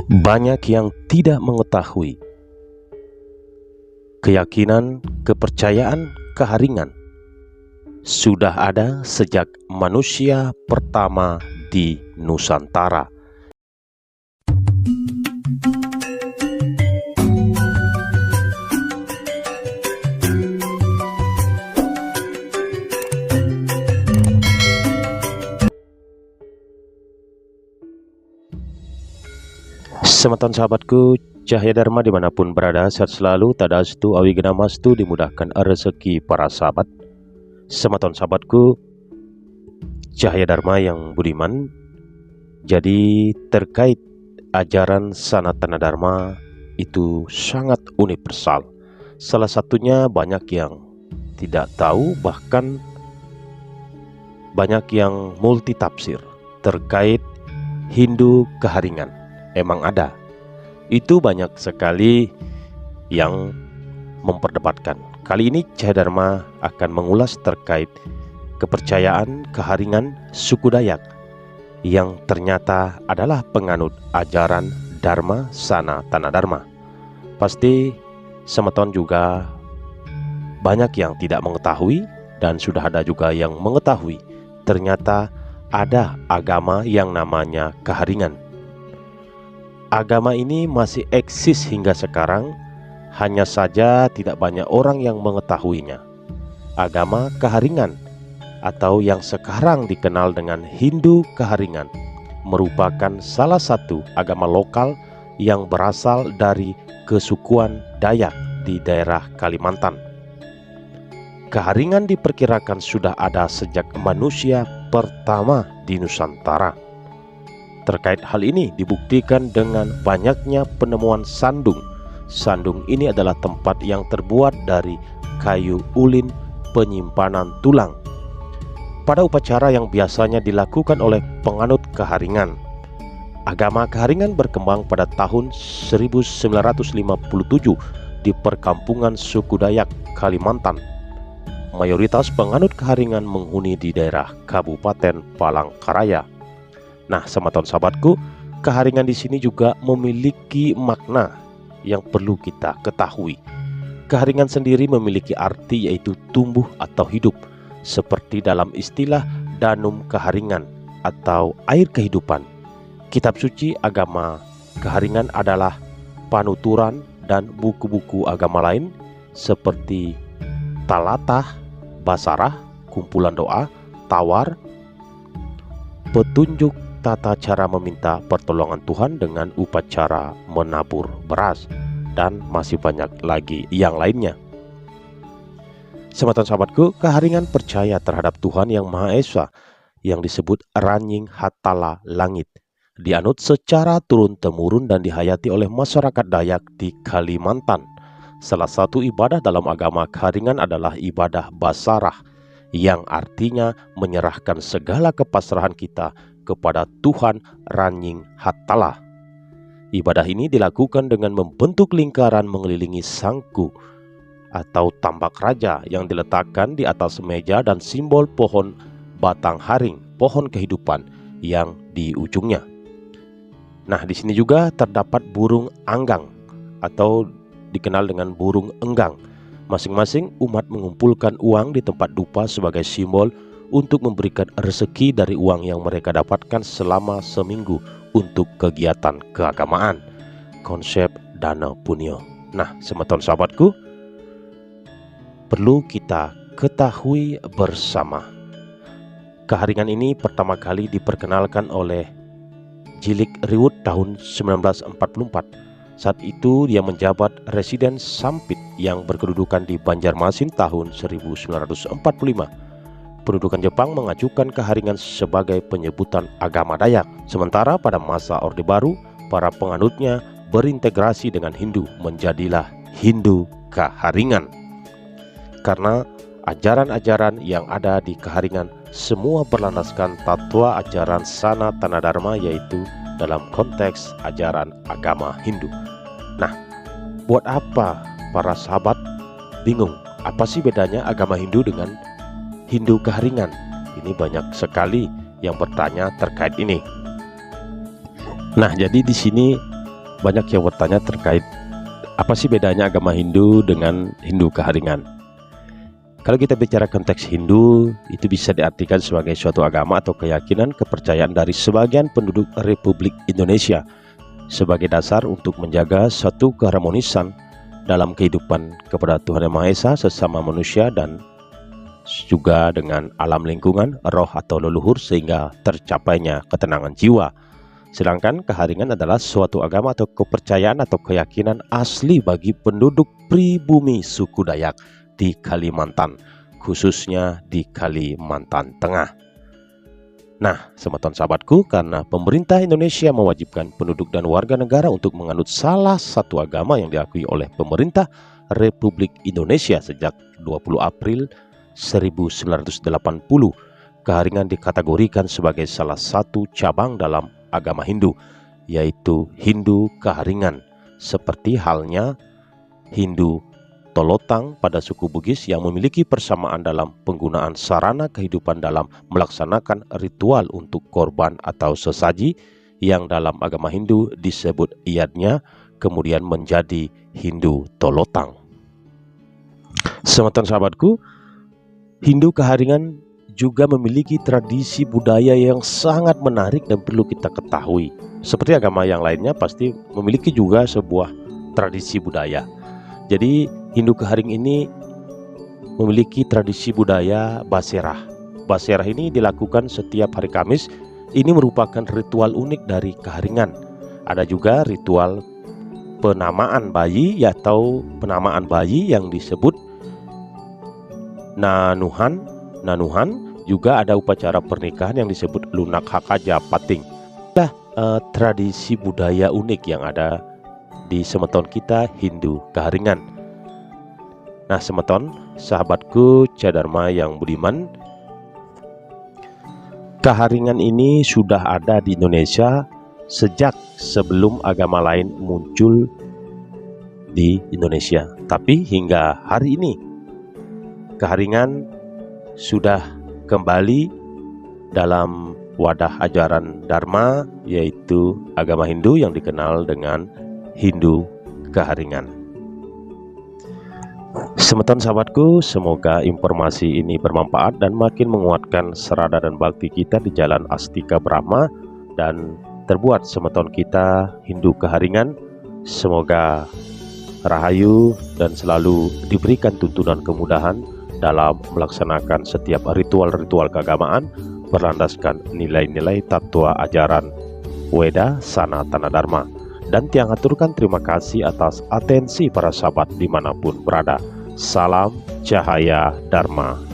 Banyak yang tidak mengetahui keyakinan, kepercayaan, keharingan sudah ada sejak manusia pertama di Nusantara. Semeton sahabatku, cahaya dharma dimanapun berada, sehat selalu, tadastu, awigenamastu, dimudahkan rezeki para sahabat. Semeton sahabatku, cahaya dharma yang budiman. Jadi terkait ajaran Sanatana Dharma itu sangat universal. Salah satunya banyak yang tidak tahu, bahkan banyak yang multitafsir terkait Hindu keharingan. Emang ada, itu banyak sekali yang memperdebatkan. Kali ini Cahaya Dharma akan mengulas terkait kepercayaan keharingan suku Dayak yang ternyata adalah penganut ajaran Dharma Sanatana Dharma. Pasti semeton juga banyak yang tidak mengetahui, dan sudah ada juga yang mengetahui ternyata ada agama yang namanya keharingan. Agama ini masih eksis hingga sekarang, hanya saja tidak banyak orang yang mengetahuinya. Agama keharingan atau yang sekarang dikenal dengan Hindu keharingan merupakan salah satu agama lokal yang berasal dari kesukuan Dayak di daerah Kalimantan. Keharingan diperkirakan sudah ada sejak manusia pertama di Nusantara. Terkait hal ini dibuktikan dengan banyaknya penemuan sandung. Sandung ini adalah tempat yang terbuat dari kayu ulin penyimpanan tulang pada upacara yang biasanya dilakukan oleh penganut keharingan. Agama keharingan berkembang pada tahun 1957 di perkampungan suku Dayak Kalimantan. Mayoritas penganut keharingan menghuni di daerah Kabupaten Palangkaraya. Nah, semeton sahabatku, keharingan di sini juga memiliki makna yang perlu kita ketahui. Keharingan sendiri memiliki arti yaitu tumbuh atau hidup, seperti dalam istilah danum keharingan atau air kehidupan. Kitab suci agama keharingan adalah panuturan dan buku-buku agama lain seperti Talatah, Basarah, kumpulan doa, Tawar, petunjuk tata cara meminta pertolongan Tuhan dengan upacara menabur beras, dan masih banyak lagi yang lainnya. Semeton sahabatku, keharingan percaya terhadap Tuhan yang Maha Esa yang disebut Ranying Hatala Langit, dianut secara turun-temurun dan dihayati oleh masyarakat Dayak di Kalimantan. Salah satu ibadah dalam agama keharingan adalah ibadah Basarah, yang artinya menyerahkan segala kepasrahan kita kepada Tuhan Ranying Hatala. Ibadah ini dilakukan dengan membentuk lingkaran mengelilingi sangku atau tambak raja yang diletakkan di atas meja dan simbol pohon batang haring, pohon kehidupan yang di ujungnya. Nah, di sini juga terdapat burung anggang atau dikenal dengan burung enggang. Masing-masing umat mengumpulkan uang di tempat dupa sebagai simbol untuk memberikan rezeki dari uang yang mereka dapatkan selama seminggu untuk kegiatan keagamaan. Konsep dana punyo. Nah, semeton sahabatku, perlu kita ketahui bersama, keharingan ini pertama kali diperkenalkan oleh Jilik Riwut tahun 1944. Saat itu dia menjabat residen Sampit yang berkedudukan di Banjarmasin tahun 1945. Pendudukan Jepang mengajukan keharingan sebagai penyebutan agama Dayak. Sementara pada masa Orde Baru, para penganutnya berintegrasi dengan Hindu, menjadilah Hindu keharingan. Karena ajaran-ajaran yang ada di keharingan semua berlandaskan tatwa ajaran Sanatana Dharma, yaitu dalam konteks ajaran agama Hindu. Nah, buat apa para sahabat bingung? Apa sih bedanya agama Hindu dengan Hindu keharingan? Ini banyak sekali yang bertanya terkait ini. Nah, jadi di sini banyak yang bertanya terkait apa sih bedanya agama Hindu dengan Hindu Keharingan. Kalau kita bicara konteks Hindu, itu bisa diartikan sebagai suatu agama atau keyakinan kepercayaan dari sebagian penduduk Republik Indonesia sebagai dasar untuk menjaga suatu keharmonisan dalam kehidupan kepada Tuhan Yang Maha Esa, sesama manusia, dan juga dengan alam lingkungan, roh atau leluhur, sehingga tercapainya ketenangan jiwa. Sedangkan Keharingan adalah suatu agama atau kepercayaan atau keyakinan asli bagi penduduk pribumi suku Dayak di Kalimantan, khususnya di Kalimantan Tengah. Nah, semeton sahabatku, karena pemerintah Indonesia mewajibkan penduduk dan warga negara untuk menganut salah satu agama yang diakui oleh pemerintah Republik Indonesia sejak 20 April 1980, Keharingan dikategorikan sebagai salah satu cabang dalam agama Hindu, yaitu Hindu Keharingan, seperti halnya Hindu Tolotang pada suku Bugis yang memiliki persamaan dalam penggunaan sarana kehidupan dalam melaksanakan ritual untuk korban atau sesaji yang dalam agama Hindu disebut iadnya, kemudian menjadi Hindu Tolotang. Semeton sahabatku, Hindu Keharingan juga memiliki tradisi budaya yang sangat menarik dan perlu kita ketahui. Seperti agama yang lainnya pasti memiliki juga sebuah tradisi budaya. Jadi Hindu Keharing ini memiliki tradisi budaya Baserah. Baserah ini dilakukan setiap hari Kamis. Ini merupakan ritual unik dari Keharingan. Ada juga ritual penamaan bayi atau penamaan bayi yang disebut Nanuhan. Juga ada upacara pernikahan yang disebut Lunak Hakaja Pating. Tradisi budaya unik yang ada di semeton kita Hindu Keharingan. Nah, semeton sahabatku Cadharma yang budiman, Keharingan ini sudah ada di Indonesia sejak sebelum agama lain muncul di Indonesia. Tapi hingga hari ini Keharingan sudah kembali dalam wadah ajaran Dharma, yaitu agama Hindu yang dikenal dengan Hindu Keharingan. Semeton sahabatku, semoga informasi ini bermanfaat dan makin menguatkan serada dan bakti kita di jalan Astika Brahma dan terbuat semeton kita Hindu Keharingan. Semoga rahayu dan selalu diberikan tuntunan kemudahan dalam melaksanakan setiap ritual-ritual keagamaan berlandaskan nilai-nilai tatua ajaran Weda Sanatana Dharma. Dan tiang aturkan terima kasih atas atensi para sahabat dimanapun berada. Salam Cahaya Dharma.